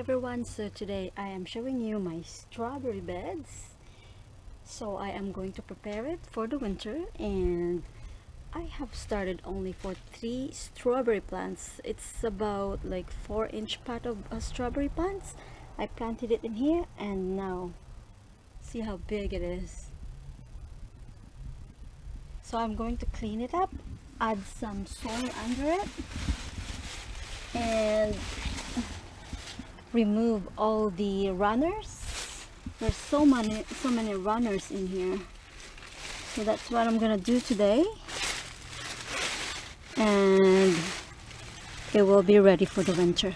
everyone, so today I am showing you my strawberry beds. So I am going to prepare it for the winter, and I have started only for 3 strawberry plants. It's about like 4-inch pot of strawberry plants. I planted it in here, and now see how big it is. So I'm going to clean it up, add some soil under it, and remove all the runners. There's so many runners in here, so that's what I'm gonna do today, and it will be ready for the winter.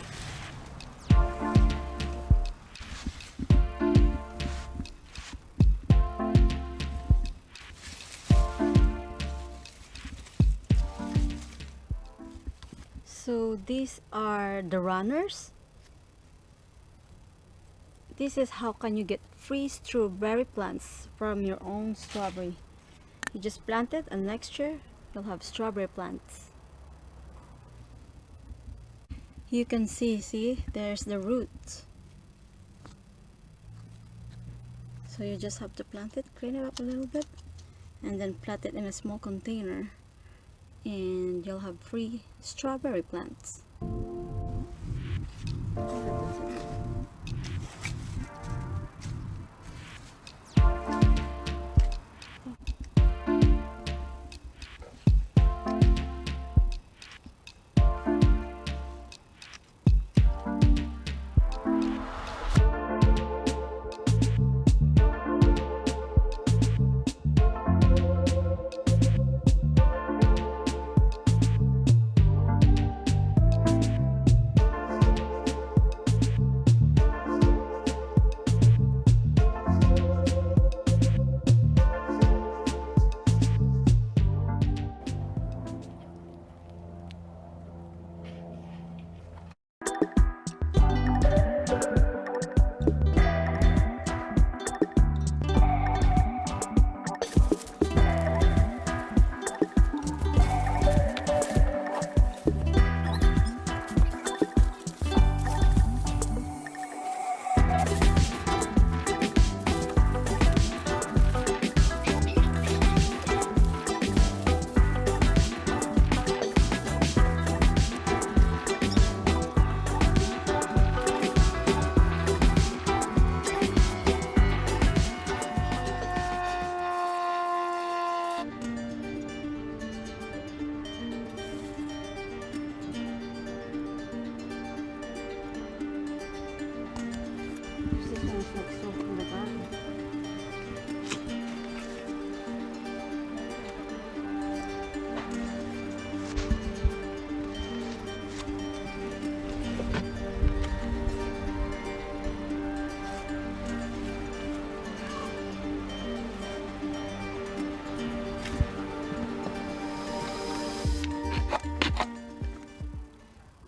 So these are the runners. This is how can you get free strawberry plants from your own strawberry. You just plant it, and next year you'll have strawberry plants. You can see there's the root. So you just have to plant it, clean it up a little bit, and then plant it in a small container, and you'll have free strawberry plants.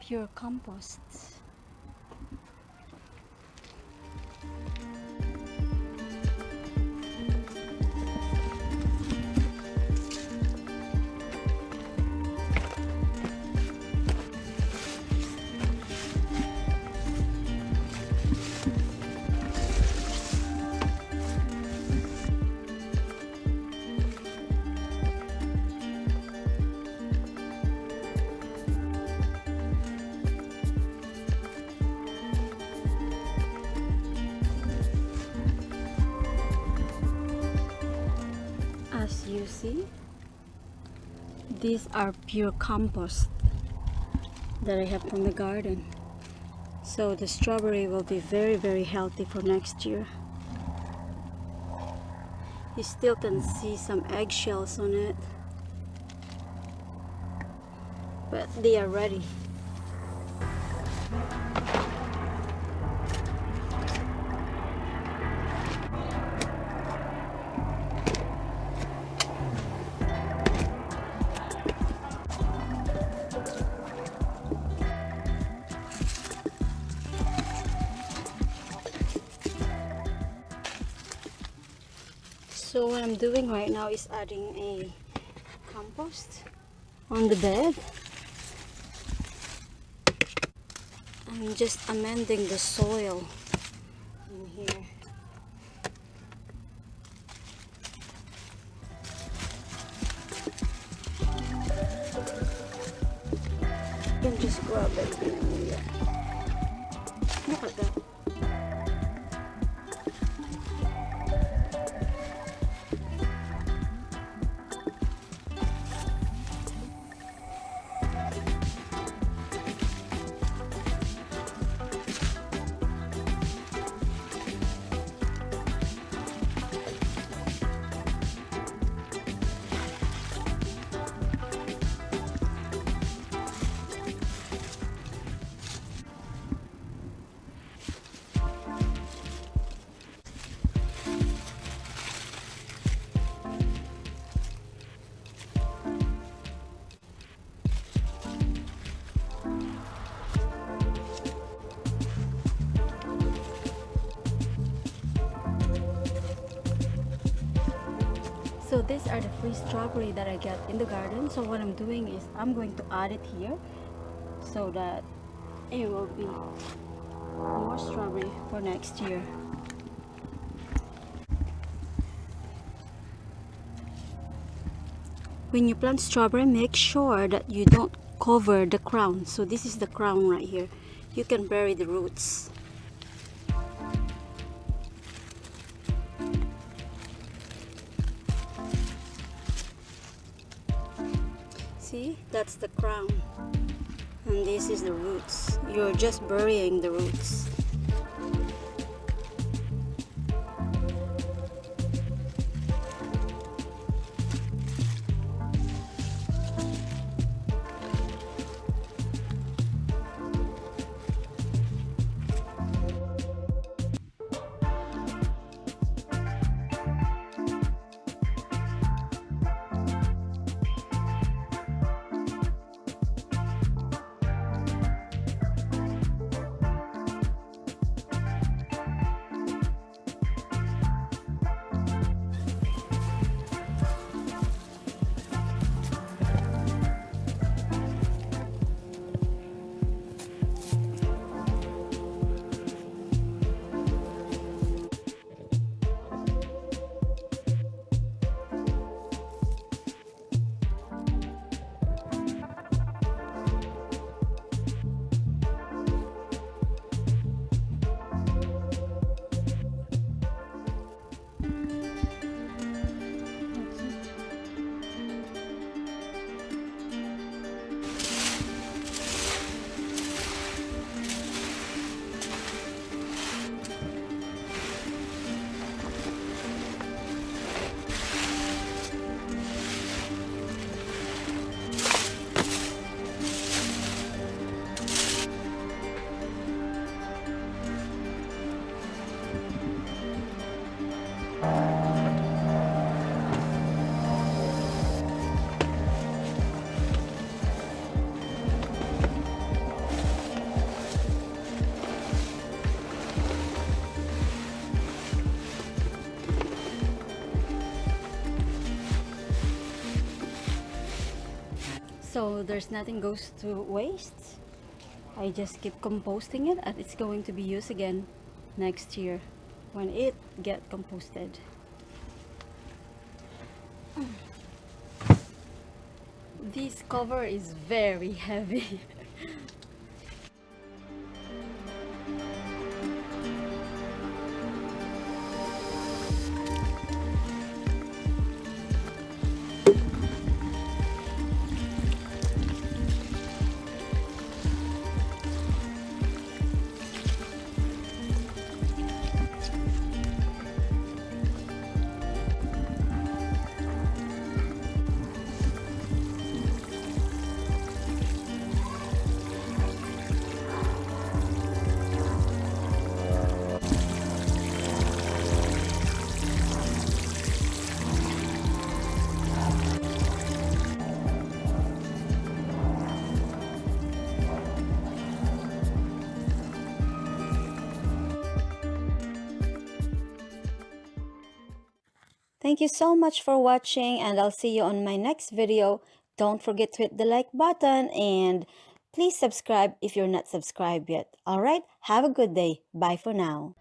Pure compost. As you see, these are pure compost that I have from the garden. So the strawberry will be very healthy for next year. You still can see some eggshells on it, but they are ready. So what I'm doing right now is adding a compost on the bed. I'm just amending the soil in here. You can just grab it. Look at that. So these are the free strawberry that I get in the garden. So what I'm doing is I'm going to add it here so that it will be more strawberry for next year. When you plant strawberry, make sure that you don't cover the crown. So this is the crown right here. You can bury the roots. See, that's the crown. And this is the roots. You're just burying the roots. So there's nothing goes to waste. I just keep composting it and it's going to be used again next year when it get composted. This cover is very heavy. Thank you so much for watching and I'll see you on my next video. Don't forget to hit the like button and Please subscribe if you're not subscribed yet. Alright, have a good day. Bye for now.